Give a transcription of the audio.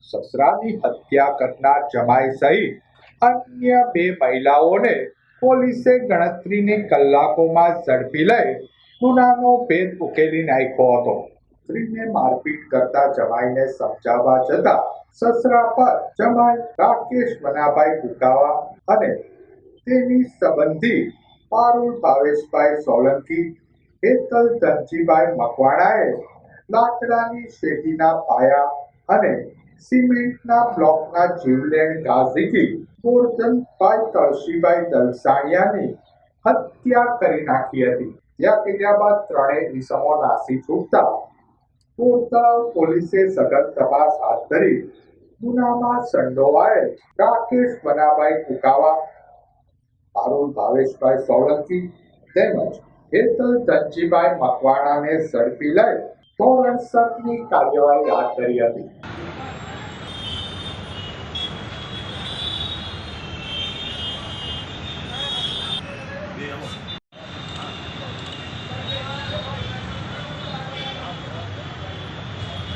સસરાની હત્યા કરનાર જમાઈ સહિત અન્ય 2 મહિલાઓને પોલીસે ગણતરીની કલાકોમાં ઝડપી લઈ ગુનાનો ભેદ ઉકેલી નાખ્યો હતો. સ્ત્રીને મારપીટ કરતા જમાઈને સમજાવવા જતા સસરા પર જમાઈ રાકેશ વનાભાઈ કુકાવા અને તેની સંબંધી પારુલ ભાવેશભાઈ સોલંકી, હેતલ ધનજીભાઈ મકવાણાએ લાકડાની શેરીના પાયા અને સિમેન્ટના બ્લોકના જીવલેણ ગાઝીથી ગોરધનભાઈ તળશીભાઈ દલસાણિયાની હત્યા કરી નાખી હતી. હત્યા કર્યા બાદ ત્રણેય ઈસમો નાસી છૂટતા ગોરધન પોલીસે સઘન તપાસ હાથ ધરી ગુનામાં સંડોવાયેલ રાકેશ વનાભાઈ કુકાવા, પારુલ ભાવેશભાઈ સોલંકી તેમજ હેતલ ધનજીભાઈ મકવાણાને ઝડપી લઈ ધોરણસરની કાર્યવાહી હાથ ધરી હતી. Bien.